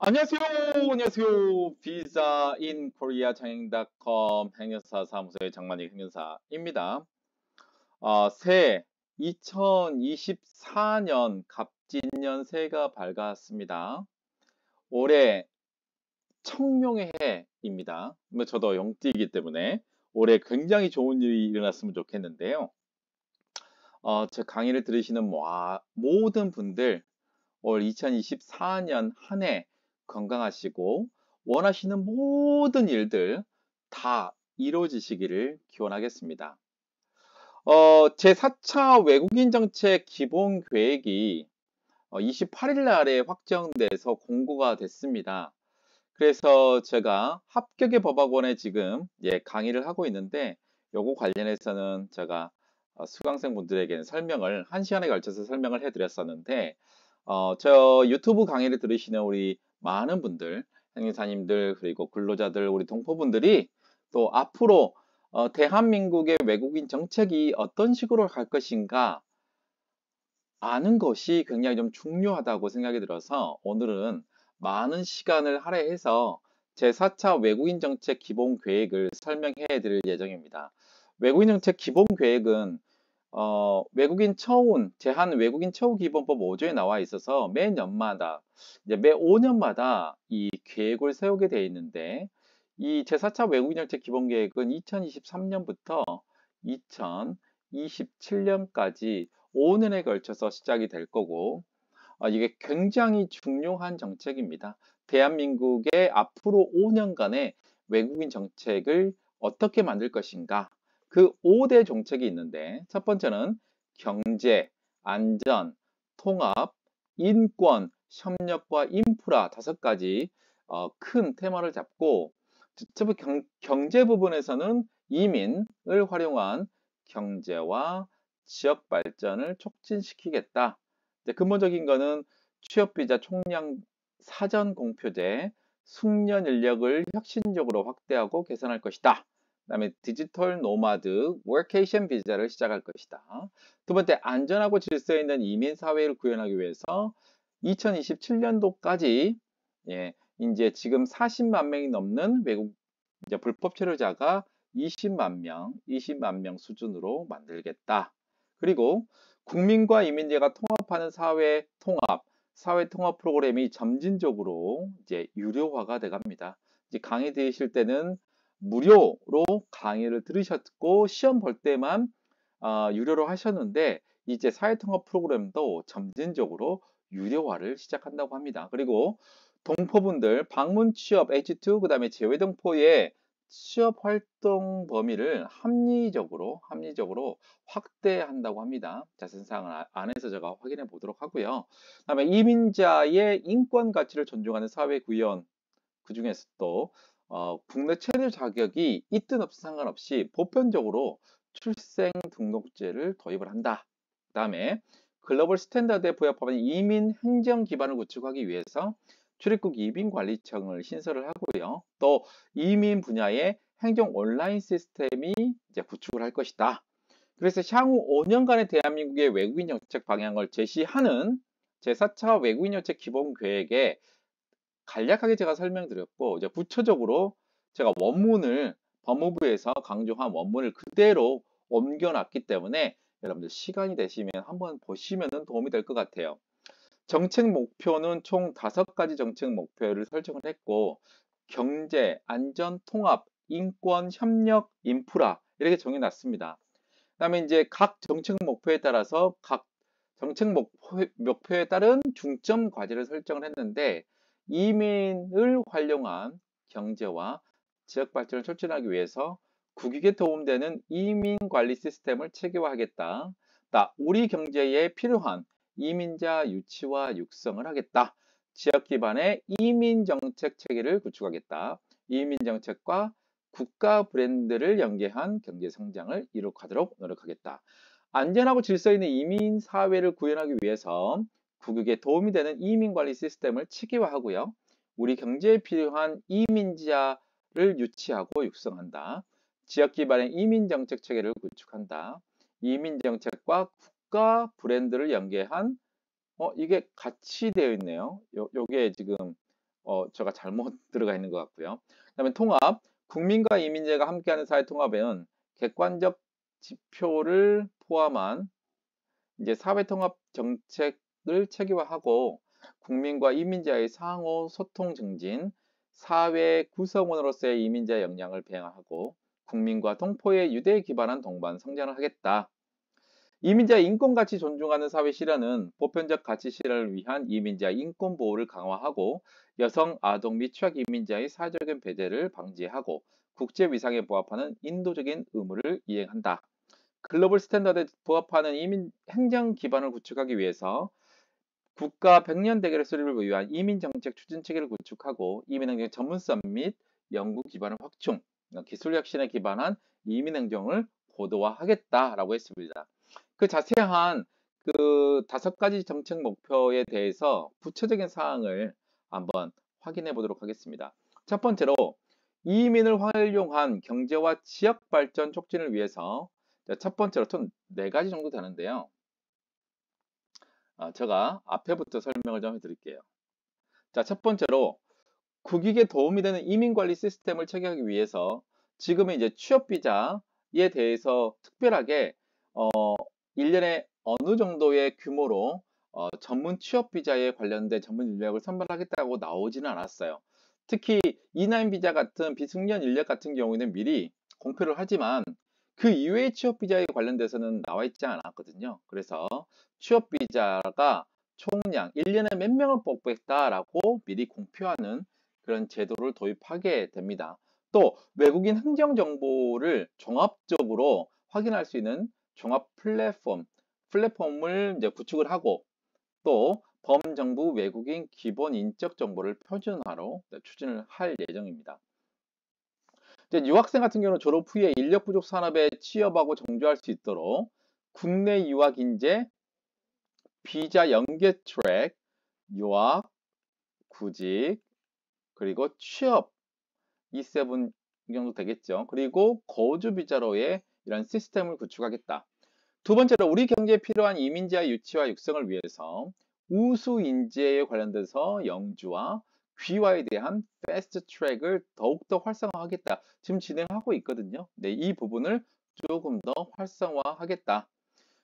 안녕하세요. 안녕하세요. 비자 인 코리아 장행닷컴 행여사 사무소의 장만익 행여사입니다. 새해 2024년 갑진년 새해가 밝았습니다. 올해 청룡의 해입니다. 저도 용띠이기 때문에 올해 굉장히 좋은 일이 일어났으면 좋겠는데요. 제 강의를 들으시는 모든 분들 올 2024년 한 해 건강하시고 원하시는 모든 일들 다 이루어지시기를 기원하겠습니다. 제4차 외국인 정책 기본 계획이 28일 날에 확정돼서 공고가 됐습니다. 그래서 제가 합격의 법학원에 지금 강의를 하고 있는데 요거 관련해서는 제가 수강생분들에게는 설명을 1시간에 걸쳐서 설명을 해드렸었는데 저 유튜브 강의를 들으시는 우리 많은 분들, 행사님들 그리고 근로자들, 우리 동포분들이 또 앞으로 대한민국의 외국인 정책이 어떤 식으로 갈 것인가 아는 것이 굉장히 좀 중요하다고 생각이 들어서 오늘은 많은 시간을 할애해서 제4차 외국인 정책 기본 계획을 설명해 드릴 예정입니다. 외국인 정책 기본 계획은 외국인 처운, 제한 외국인 처우 기본법 5조에 나와 있어서 매년마다, 매 5년마다 이 계획을 세우게 되어 있는데, 이 제4차 외국인 정책 기본 계획은 2023년부터 2027년까지 5년에 걸쳐서 시작이 될 거고, 이게 굉장히 중요한 정책입니다. 대한민국의 앞으로 5년간의 외국인 정책을 어떻게 만들 것인가? 그 5대 정책이 있는데 첫 번째는 경제, 안전, 통합, 인권, 협력과 인프라 5가지 큰 테마를 잡고 첫 번째 경제 부분에서는 이민을 활용한 경제와 지역 발전을 촉진시키겠다. 근본적인 거는 취업비자 총량 사전 공표제, 숙련 인력을 혁신적으로 확대하고 개선할 것이다. 그다음에 디지털 노마드, 워케이션 비자를 시작할 것이다. 두 번째, 안전하고 질서 있는 이민 사회를 구현하기 위해서 2027년도까지 이제 지금 40만 명이 넘는 외국 이제 불법 체류자가 20만 명 수준으로 만들겠다. 그리고 국민과 이민자가 통합하는 사회 통합 프로그램이 점진적으로 이제 유료화가 돼 갑니다. 이제 강의 들으실 때는 무료로 강의를 들으셨고 시험 볼 때만 유료로 하셨는데 이제 사회통합 프로그램도 점진적으로 유료화를 시작한다고 합니다. 그리고 동포분들 방문 취업 H2 그다음에 재외 동포의 취업 활동 범위를 합리적으로 확대한다고 합니다. 자세한 사항은 안에서 제가 확인해 보도록 하고요. 그다음에 이민자의 인권 가치를 존중하는 사회 구현 그중에서도 국내 체류 자격이 있든 없든 상관없이 보편적으로 출생 등록제를 도입을 한다. 그다음에 글로벌 스탠다드에 부합하는 이민 행정 기반을 구축하기 위해서 출입국 이민관리청을 신설을 하고요. 또 이민 분야의 행정 온라인 시스템이 이제 구축을 할 것이다. 그래서 향후 5년간의 대한민국의 외국인 정책 방향을 제시하는 제4차 외국인 정책 기본 계획에 간략하게 제가 설명드렸고 이제 구체적으로 제가 원문을 법무부에서 강조한 원문을 그대로 옮겨놨기 때문에 여러분들 시간이 되시면 한번 보시면 도움이 될 것 같아요. 정책 목표는 총 5가지 정책 목표를 설정을 했고 경제, 안전, 통합, 인권, 협력, 인프라 이렇게 정해놨습니다. 그 다음에 이제 각 정책 목표에 따라서 각 정책 목표에 따른 중점 과제를 설정을 했는데 이민을 활용한 경제와 지역 발전을 촉진하기 위해서 국익에 도움되는 이민 관리 시스템을 체계화하겠다. 우리 경제에 필요한 이민자 유치와 육성을 하겠다. 지역 기반의 이민 정책 체계를 구축하겠다. 이민 정책과 국가 브랜드를 연계한 경제 성장을 이룩하도록 노력하겠다. 안전하고 질서 있는 이민 사회를 구현하기 위해서 국익에 도움이 되는 이민 관리 시스템을 체계화하고요. 우리 경제에 필요한 이민자를 유치하고 육성한다. 지역 기반의 이민 정책 체계를 구축한다. 이민 정책과 국가 브랜드를 연계한 이게 같이 되어 있네요. 요게 지금 제가 잘못 들어가 있는 것 같고요. 그다음에 통합, 국민과 이민자가 함께하는 사회 통합에는 객관적 지표를 포함한 이제 사회 통합 정책을 체계화하고 국민과 이민자의 상호 소통 증진, 사회 구성원으로서의 이민자 역량을 배양하고 국민과 동포의 유대에 기반한 동반 성장을 하겠다. 이민자의 인권가치 존중하는 사회 실현은 보편적 가치 실현을 위한 이민자 인권 보호를 강화하고 여성, 아동 및 취약 이민자의 사회적인 배제를 방지하고 국제 위상에 부합하는 인도적인 의무를 이행한다. 글로벌 스탠다드에 부합하는 이민 행정 기반을 구축하기 위해서 국가 100년 대결의 수립을 위한 이민 정책 추진 체계를 구축하고 이민 행정 전문성 및 연구 기반을 확충, 기술 혁신에 기반한 이민 행정을 고도화하겠다라고 했습니다. 그 자세한 그 5가지 정책 목표에 대해서 구체적인 사항을 한번 확인해 보도록 하겠습니다. 첫 번째로 이민을 활용한 경제와 지역 발전 촉진을 위해서 첫 번째로 총 4가지 정도 되는데요. 제가 앞에부터 설명을 좀 해드릴게요. 자, 첫 번째로 국익에 도움이 되는 이민관리 시스템을 체계하기 위해서 지금은 이제 취업비자에 대해서 특별하게 1년에 어느 정도의 규모로 전문 취업비자에 관련된 전문 인력을 선발하겠다고 나오지는 않았어요. 특히 E9 비자 같은 비숙련 인력 같은 경우에는 미리 공표를 하지만 그 이외의 취업비자에 관련돼서는 나와 있지 않았거든요. 그래서 취업비자가 총량 1년에 몇 명을 뽑겠다라고 미리 공표하는 그런 제도를 도입하게 됩니다. 또 외국인 행정 정보를 종합적으로 확인할 수 있는 종합 플랫폼을 이제 구축을 하고 또 범정부 외국인 기본 인적 정보를 표준화로 추진을 할 예정입니다. 이제 유학생 같은 경우는 졸업 후에 인력 부족 산업에 취업하고 정주할 수 있도록 국내 유학 인재, 비자 연계 트랙, 유학, 구직, 그리고 취업 이 세븐 정도 되겠죠. 그리고 거주 비자로의 이런 시스템을 구축하겠다. 두 번째로 우리 경제에 필요한 이민자 유치와 육성을 위해서 우수 인재에 관련돼서 영주와 귀화에 대한 패스트 트랙을 더욱더 활성화하겠다. 지금 진행하고 있거든요. 네, 이 부분을 조금 더 활성화하겠다.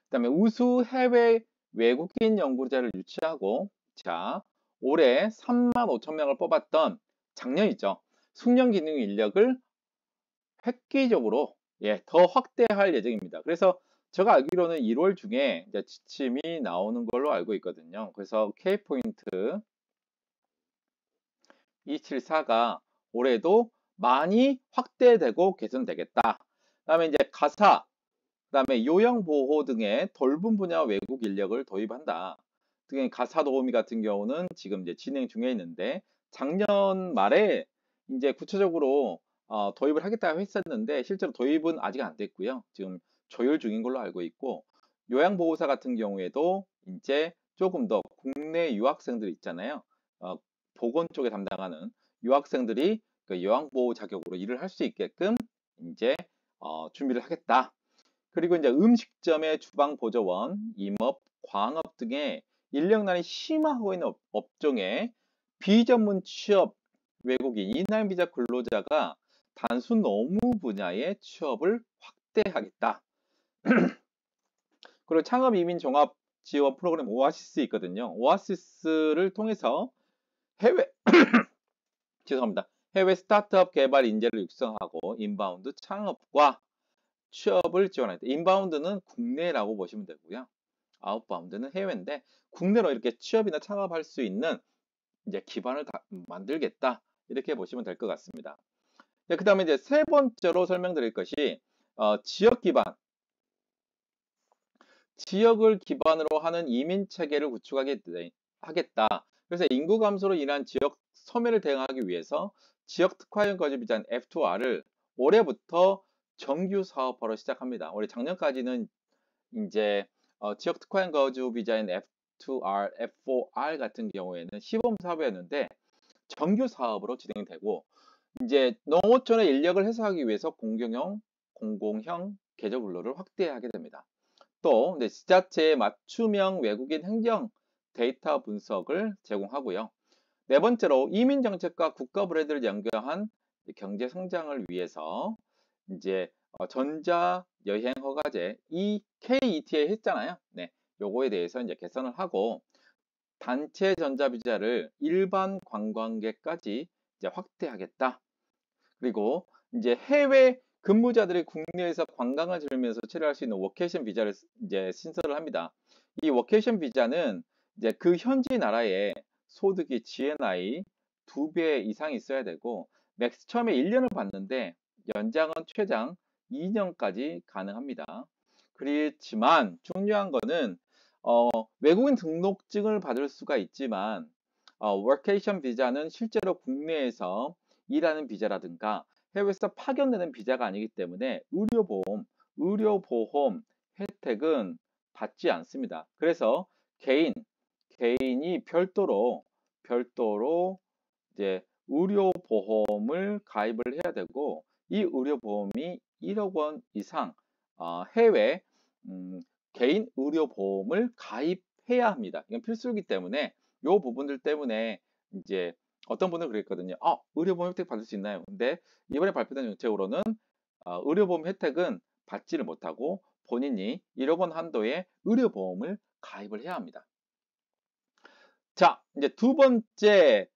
그다음에 우수 해외 외국인 연구자를 유치하고 자, 올해 35,000명을 뽑았던 작년이죠. 숙련 기능 인력을 획기적으로 더 확대할 예정입니다. 그래서 제가 알기로는 1월 중에 이제 지침이 나오는 걸로 알고 있거든요. 그래서 K포인트 274가 올해도 많이 확대되고 개선되겠다. 그다음에 이제 가사, 그다음에 요양보호 등의 돌봄 분야 외국 인력을 도입한다. 특히 가사 도우미 같은 경우는 지금 이제 진행 중에 있는데 작년 말에 이제 구체적으로 도입을 하겠다고 했었는데 실제로 도입은 아직 안 됐고요. 지금 조율 중인 걸로 알고 있고 요양보호사 같은 경우에도 이제 조금 더 국내 유학생들 있잖아요. 보건 쪽에 담당하는 유학생들이 그 요양보호 자격으로 일을 할 수 있게끔 이제 준비를 하겠다. 그리고 이제 음식점의 주방 보조원, 임업, 광업 등의 인력난이 심화하고 있는 업종에 비전문 취업 외국인 이날 비자 근로자가 단순 업무 분야의 취업을 확대하겠다. 그리고 창업 이민 종합 지원 프로그램 오아시스 있거든요. 오아시스를 통해서 해외 죄송합니다. 해외 스타트업 개발 인재를 육성하고 인바운드 창업과 취업을 지원할 때 인바운드는 국내라고 보시면 되고요. 아웃바운드는 해외인데 국내로 이렇게 취업이나 창업할 수 있는 이제 기반을 만들겠다 이렇게 보시면 될 것 같습니다. 네, 그 다음에 이제 세 번째로 설명드릴 것이 지역 기반, 지역을 기반으로 하는 이민 체계를 구축하겠다. 그래서 인구 감소로 인한 지역 소멸을 대응하기 위해서 지역 특화형 거주 비자인 F2R을 올해부터 정규 사업화로 시작합니다. 올해 작년까지는 이제 지역 특화형 거주 비자인 F2R, F4R 같은 경우에는 시범 사업이었는데 정규 사업으로 진행되고 이제 농어촌의 인력을 해소하기 위해서 공공형 계좌 근로를 확대하게 됩니다. 또 지자체의 맞춤형 외국인 행정 데이터 분석을 제공하고요. 네 번째로 이민 정책과 국가 브랜드를 연결한 경제 성장을 위해서 이제 전자 여행 허가제 KETA 했잖아요. 네, 요거에 대해서 이제 개선을 하고 단체 전자 비자를 일반 관광객까지 이제 확대하겠다. 그리고 이제 해외 근무자들이 국내에서 관광을 즐기면서 체류할 수 있는 워케이션 비자를 이제 신설을 합니다. 이 워케이션 비자는 이제 그 현지 나라의 소득이 GNI 2배 이상 있어야 되고 맥스 처음에 1년을 받는데 연장은 최장 2년까지 가능합니다. 그렇지만 중요한 거는 외국인 등록증을 받을 수가 있지만 워케이션 비자는 실제로 국내에서 일하는 비자라든가 해외에서 파견되는 비자가 아니기 때문에 의료보험 혜택은 받지 않습니다. 그래서 개인이 별도로 이제 의료보험을 가입을 해야 되고 이 의료보험이 1억 원 이상 해외 개인 의료보험을 가입해야 합니다. 이건 필수이기 때문에 이 부분들 때문에 이제 어떤 분은 그랬거든요. 의료보험 혜택 받을 수 있나요? 근데 이번에 발표된 정책으로는 의료보험 혜택은 받지를 못하고 본인이 1억 원 한도의 의료보험을 가입을 해야 합니다. 자, 이제 두 번째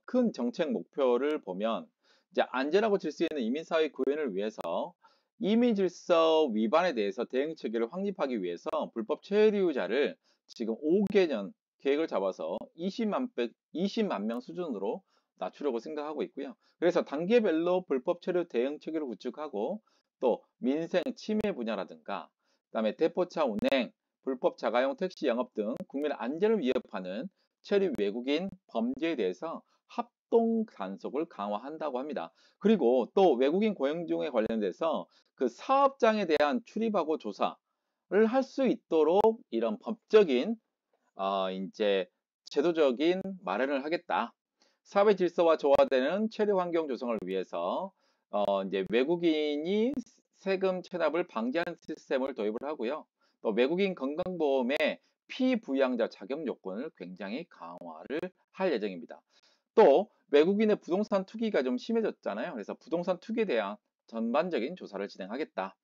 큰 정책 목표를 보면 이제 안전하고 질서 있는 이민사회 구현을 위해서 이민 질서 위반에 대해서 대응 체계를 확립하기 위해서 불법 체류자를 지금 5개년 계획을 잡아서 20만 명 수준으로 낮추려고 생각하고 있고요. 그래서 단계별로 불법 체류 대응 체계를 구축하고 또 민생 침해 분야라든가 그다음에 대포차 운행, 불법 자가용 택시 영업 등 국민 안전을 위협하는 체류 외국인 범죄에 대해서 합동 단속을 강화한다고 합니다. 그리고 또 외국인 고용중에 관련돼서 그 사업장에 대한 출입하고 조사를 할 수 있도록 이런 법적인 이제 제도적인 마련을 하겠다. 사회 질서와 조화되는 체류 환경 조성을 위해서 이제 외국인이 세금 체납을 방지하는 시스템을 도입을 하고요. 또 외국인 건강보험의 피부양자 자격 요건을 굉장히 강화를 할 예정입니다. 또 외국인의 부동산 투기가 좀 심해졌잖아요. 그래서 부동산 투기에 대한 전반적인 조사를 진행하겠다.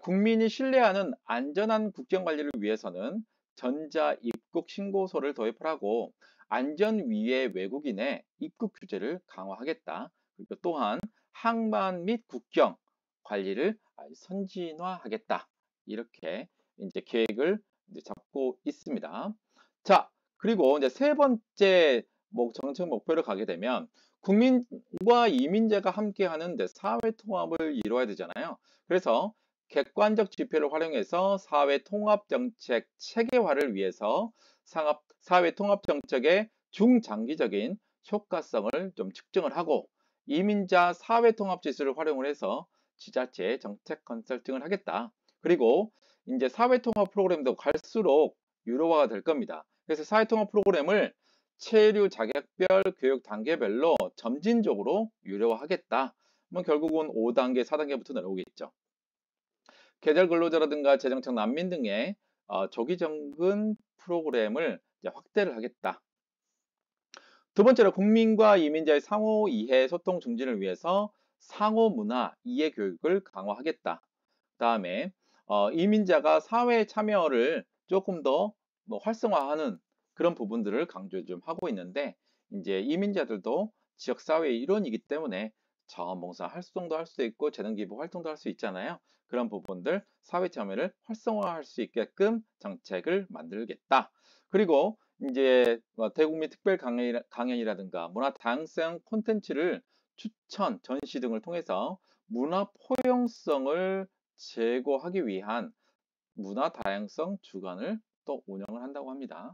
국민이 신뢰하는 안전한 국경 관리를 위해서는 전자 입국 신고서를 도입을 하고 안전위의 외국인의 입국 규제를 강화하겠다. 그리고 또한 항만 및 국경 관리를 선진화하겠다. 이렇게 이제 계획을 이제 잡고 있습니다. 자, 그리고 이제 세 번째 정책 목표를 가게 되면 국민과 이민자가 함께하는 사회 통합을 이루어야 되잖아요. 그래서 객관적 지표를 활용해서 사회 통합 정책 체계화를 위해서 사회 통합 정책의 중장기적인 효과성을 좀 측정을 하고 이민자 사회 통합 지수를 활용을 해서 지자체 정책 컨설팅을 하겠다. 그리고 이제 사회 통합 프로그램도 갈수록 유료화가 될 겁니다. 그래서 사회 통합 프로그램을 체류 자격별 교육 단계별로 점진적으로 유료화하겠다. 결국은 5단계, 4단계부터 내려오겠죠. 계절 근로자라든가 재정착 난민 등의 조기 정근 프로그램을 이제 확대를 하겠다. 두 번째로 국민과 이민자의 상호 이해 소통 증진을 위해서 상호 문화 이해 교육을 강화하겠다. 다음에 이민자가 사회 참여를 조금 더 활성화하는 그런 부분들을 강조 좀 하고 있는데 이제 이민자들도 지역 사회의 일원이기 때문에 자원봉사 활동도 할 수 있고 재능기부 활동도 할 수 있잖아요. 그런 부분들 사회 참여를 활성화할 수 있게끔 정책을 만들겠다. 그리고 이제 대국민 특별 강연이라든가 문화 다양성 콘텐츠를 추천, 전시 등을 통해서 문화 포용성을 제고하기 위한 문화 다양성 주간을 또 운영을 한다고 합니다.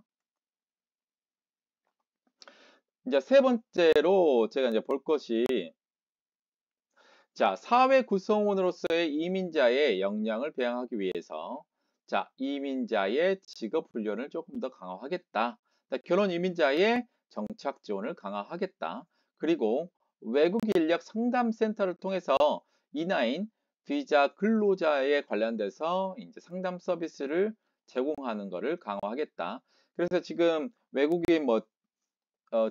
이제 세 번째로 제가 이제 볼 것이 사회 구성원으로서의 이민자의 역량을 배양하기 위해서 이민자의 직업 훈련을 조금 더 강화하겠다. 결혼 이민자의 정착 지원을 강화하겠다. 그리고 외국 인력 상담센터를 통해서 E9 비자 근로자에 관련돼서 이제 상담 서비스를 제공하는 것을 강화하겠다. 그래서 지금 외국인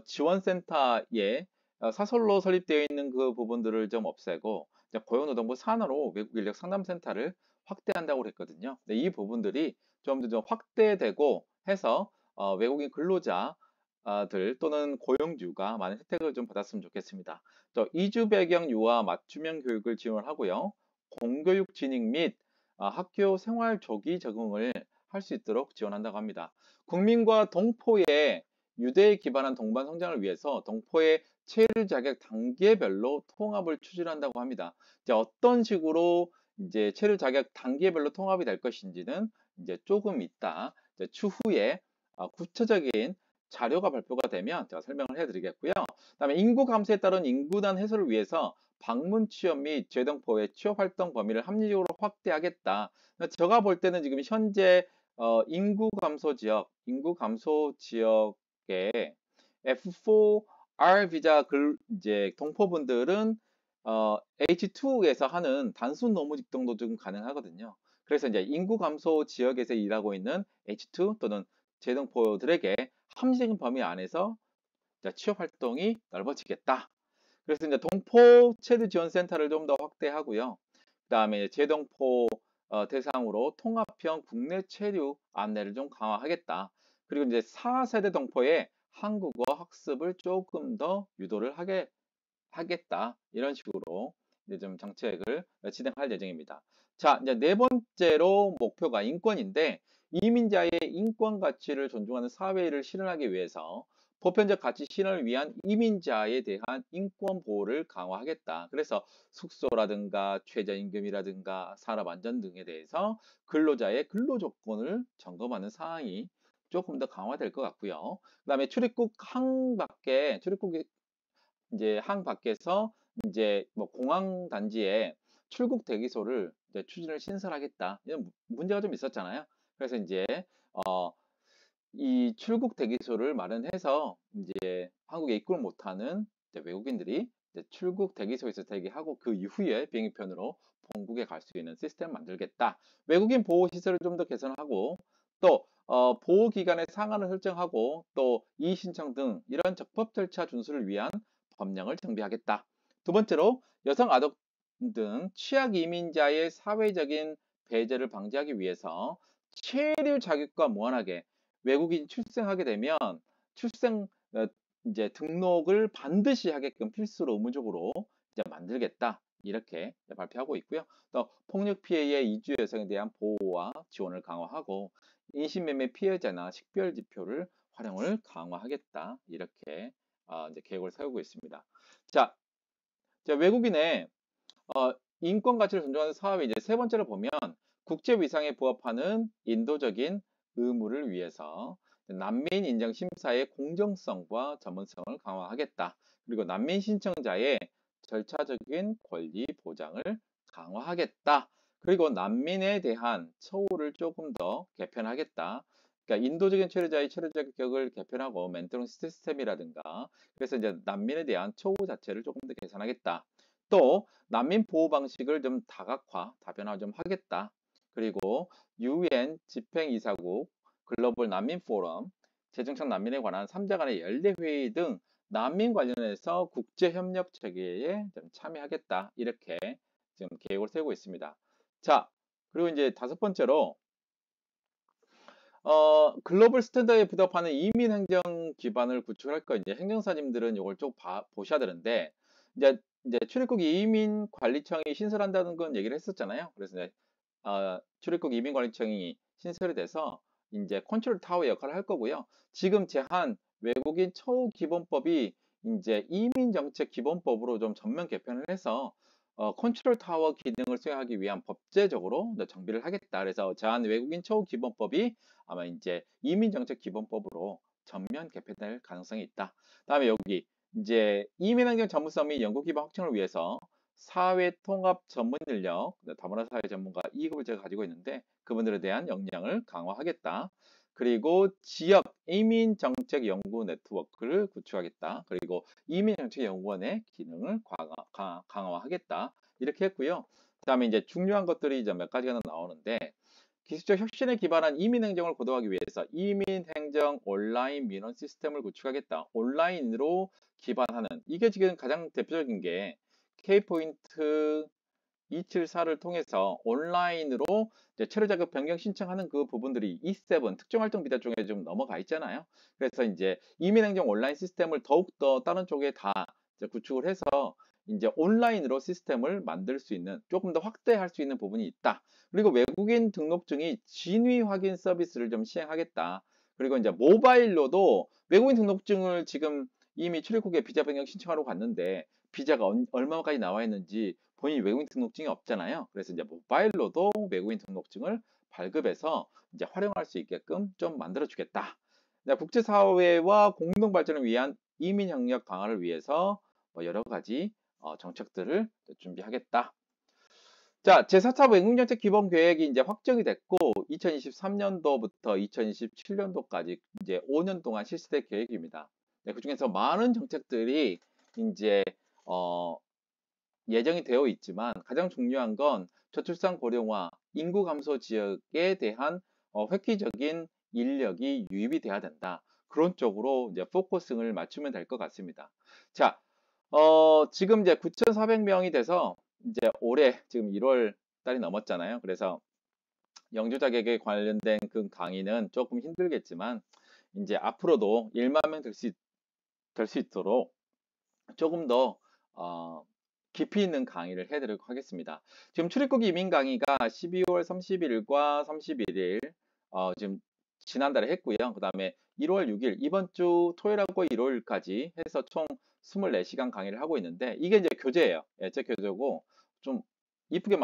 지원센터에 사설로 설립되어 있는 그 부분들을 좀 없애고 이제 고용노동부 산하로 외국 인력 상담센터를 확대한다고 했거든요. 네, 이 부분들이 좀 더 좀 확대되고 해서 외국인 근로자들 또는 고용주가 많은 혜택을 좀 받았으면 좋겠습니다. 또 이주 배경 유아 맞춤형 교육을 지원하고요. 공교육 진익 및 학교 생활 조기 적응을 할 수 있도록 지원한다고 합니다. 국민과 동포의 유대에 기반한 동반 성장을 위해서 동포의 체류 자격 단계별로 통합을 추진한다고 합니다. 이제 어떤 식으로 이제 체류 자격 단계별로 통합이 될 것인지는 이제 조금 있다 이제 추후에 구체적인 자료가 발표가 되면 제가 설명을 해드리겠고요. 그다음에 인구 감소에 따른 인구단 해소를 위해서 방문 취업 및 재동포의 취업 활동 범위를 합리적으로 확대하겠다. 제가 볼 때는 지금 현재 인구 감소 지역에 F4R 비자 이제 동포분들은 H2에서 하는 단순 노무 직동도 좀 가능하거든요. 그래서 이제 인구 감소 지역에서 일하고 있는 H2 또는 재동포들에게 합리적인 범위 안에서 취업 활동이 넓어지겠다. 그래서 이제 동포 체류 지원 센터를 좀 더 확대하고요. 그다음에 재동포 대상으로 통합형 국내 체류 안내를 좀 강화하겠다. 그리고 이제 4세대 동포의 한국어 학습을 조금 더 유도를 하겠다. 이런 식으로 이제 좀 정책을 진행할 예정입니다. 자, 이제 네 번째로 목표가 인권인데 이민자의 인권 가치를 존중하는 사회를 실현하기 위해서 보편적 가치 실현을 위한 이민자에 대한 인권 보호를 강화하겠다. 그래서 숙소라든가 최저임금이라든가 산업안전 등에 대해서 근로자의 근로 조건을 점검하는 사항이 조금 더 강화될 것 같고요. 그다음에 출입국 이제 항 밖에서 이제 뭐 공항 단지에 출국 대기소를 이제 추진을 신설하겠다. 이런 문제가 좀 있었잖아요. 그래서 이제 어, 이 출국 대기소를 마련해서 이제 한국에 입국을 못하는 이제 외국인들이 이제 출국 대기소에서 대기하고 그 이후에 비행기편으로 본국에 갈 수 있는 시스템을 만들겠다. 외국인 보호 시설을 좀 더 개선하고 또 보호 기간의 상한을 설정하고 또 이의 신청 등 이런 적법 절차 준수를 위한 법령을 정비하겠다. 두 번째로 여성 아동 등 취약 이민자의 사회적인 배제를 방지하기 위해서 체류 자격과 무관하게 외국인이 출생하게 되면 출생 이제 등록을 반드시 하게끔 필수로 의무적으로 이제 만들겠다. 이렇게 발표하고 있고요. 또 폭력 피해의 이주 여성에 대한 보호와 지원을 강화하고 인신매매 피해자나 식별 지표를 활용을 강화하겠다. 이렇게 이제 계획을 세우고 있습니다. 자, 외국인의 인권 가치를 존중하는 사업의 이제 세 번째로 보면 국제 위상에 부합하는 인도적인 의무를 위해서 난민 인정 심사의 공정성과 전문성을 강화하겠다. 그리고 난민 신청자의 절차적인 권리 보장을 강화하겠다. 그리고 난민에 대한 처우를 조금 더 개편하겠다. 그러니까 인도적인 체류자의 체류 자격을 개편하고 멘토링 시스템이라든가 그래서 이제 난민에 대한 처우 자체를 조금 더 개선하겠다. 또 난민 보호 방식을 좀 다각화, 다변화 좀 하겠다. 그리고 UN 집행이사국, 글로벌 난민 포럼, 재정착 난민에 관한 3자 간의 연례 회의 등 난민 관련해서 국제 협력 체계에 좀 참여하겠다. 이렇게 지금 계획을 세우고 있습니다. 자, 그리고 이제 다섯 번째로 글로벌 스탠다드에 부합하는 이민 행정 기반을 구축할 거 이제 행정사님들은 이걸 좀 보셔야 되는데 이제 출입국 이민 관리청이 신설한다는 건 얘기를 했었잖아요. 그래서 이제 출입국 이민 관리청이 신설이 돼서 이제 컨트롤 타워 역할을 할 거고요. 지금 제한 외국인 처우 기본법이 이제 이민 정책 기본법으로 좀 전면 개편을 해서 컨트롤 타워 기능을 수행하기 위한 법제적으로 정비를 하겠다. 그래서 제한 외국인 처우 기본법이 아마 이제 이민정책 기본법으로 전면 개편될 가능성이 있다. 다음에 여기 이제 이민환경 전문성 및 연구 기반 확충을 위해서 사회 통합 전문 인력, 다문화 사회 전문가 2급을 제가 가지고 있는데 그분들에 대한 역량을 강화하겠다. 그리고 지역 이민 정책 연구 네트워크를 구축하겠다. 그리고 이민 정책 연구원의 기능을 강화하겠다. 이렇게 했고요. 그다음에 이제 중요한 것들이 이제 몇 가지가 나오는데 기술적 혁신에 기반한 이민행정을 고도화하기 위해서 이민행정 온라인 민원 시스템을 구축하겠다. 온라인으로 기반하는 이게 지금 가장 대표적인 게 K포인트 274를 통해서 온라인으로 이제 체류 자격 변경 신청하는 그 부분들이 E7 특정활동 비자 쪽에 좀 넘어가 있잖아요. 그래서 이제 이민행정 온라인 시스템을 더욱더 다른 쪽에 다 이제 구축을 해서 이제 온라인으로 시스템을 만들 수 있는 조금 더 확대할 수 있는 부분이 있다. 그리고 외국인 등록증이 진위 확인 서비스를 좀 시행하겠다. 그리고 이제 모바일로도 외국인 등록증을 지금 이미 출입국에 비자 변경 신청하러 갔는데 비자가 얼마까지 나와 있는지 본인이 외국인 등록증이 없잖아요. 그래서 이제 모바일로도 외국인 등록증을 발급해서 이제 활용할 수 있게끔 좀 만들어 주겠다. 국제사회와 공동 발전을 위한 이민 협력 강화를 위해서 뭐 여러 가지 정책들을 준비하겠다. 자, 제4차 외국정책 기본 계획이 이제 확정이 됐고 2023년도부터 2027년도까지 이제 5년 동안 실시될 계획입니다. 네, 그중에서 많은 정책들이 이제 예정이 되어 있지만 가장 중요한 건 저출산 고령화, 인구 감소 지역에 대한 획기적인 인력이 유입이 돼야 된다. 그런 쪽으로 이제 포커싱을 맞추면 될 것 같습니다. 자, 지금 이제 9,400명이 돼서 이제 올해 지금 1월 달이 넘었잖아요. 그래서 영주 자격에 관련된 그 강의는 조금 힘들겠지만 이제 앞으로도 1만 명 될 수 있도록 조금 더 깊이 있는 강의를 해드리도록 하겠습니다. 지금 출입국 이민 강의가 12월 30일과 31일 지금 지난달에 했고요. 그 다음에 1월 6일 이번 주 토요일하고 일요일까지 해서 총 24시간 강의를 하고 있는데 이게 이제 교재예요. 예제 교재고 좀 이쁘게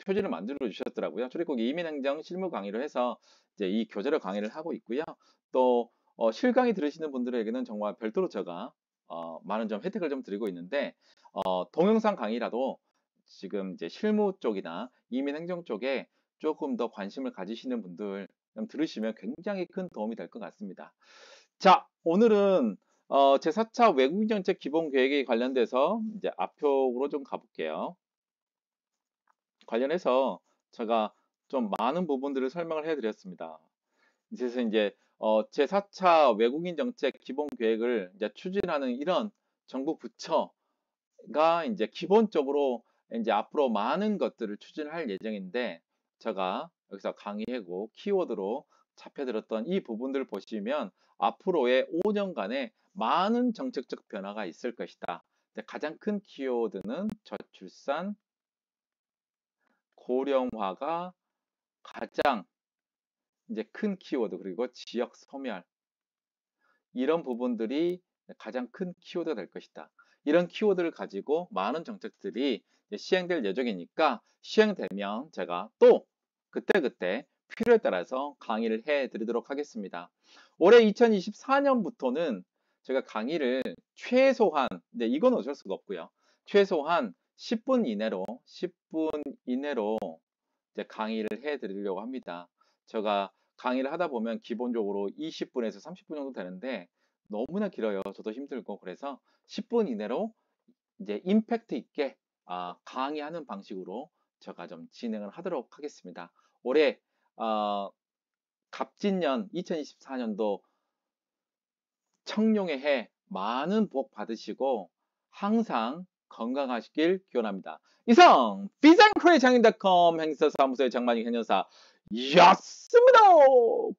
표지를 만들어 주셨더라고요. 출입국 이민행정 실무 강의로 해서 이제 이 교재로 강의를 하고 있고요. 또 실강의 들으시는 분들에게는 정말 별도로 제가 많은 좀 혜택을 좀 드리고 있는데 동영상 강의라도 지금 이제 실무 쪽이나 이민행정 쪽에 조금 더 관심을 가지시는 분들 좀 들으시면 굉장히 큰 도움이 될 것 같습니다. 자, 오늘은 제4차 외국인 정책 기본 계획에 관련돼서 이제 앞쪽으로 좀 가볼게요. 관련해서 제가 좀 많은 부분들을 설명을 해드렸습니다. 그래서 이제 제4차 외국인 정책 기본 계획을 이제 추진하는 이런 정부 부처가 이제 기본적으로 이제 앞으로 많은 것들을 추진할 예정인데 제가 여기서 강의하고 키워드로 잡혀들었던 이 부분들을 보시면 앞으로의 5년간에 많은 정책적 변화가 있을 것이다. 가장 큰 키워드는 저출산, 고령화가 가장 이제 큰 키워드 그리고 지역 소멸 이런 부분들이 가장 큰 키워드가 될 것이다. 이런 키워드를 가지고 많은 정책들이 시행될 예정이니까 시행되면 제가 또 그때그때 필요에 따라서 강의를 해드리도록 하겠습니다. 올해 2024년부터는 제가 강의를 최소한, 이건 어쩔 수가 없고요. 최소한 10분 이내로 이제 강의를 해드리려고 합니다. 제가 강의를 하다 보면 기본적으로 20분에서 30분 정도 되는데 너무나 길어요. 저도 힘들고 그래서 10분 이내로 이제 임팩트 있게 강의하는 방식으로 제가 좀 진행을 하도록 하겠습니다. 올해 갑진년 2024년도 청룡의 해 많은 복 받으시고 항상 건강하시길 기원합니다. 이상 비상크레이장인.com 행사사무소의 장만익 행정사였습니다.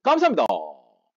감사합니다.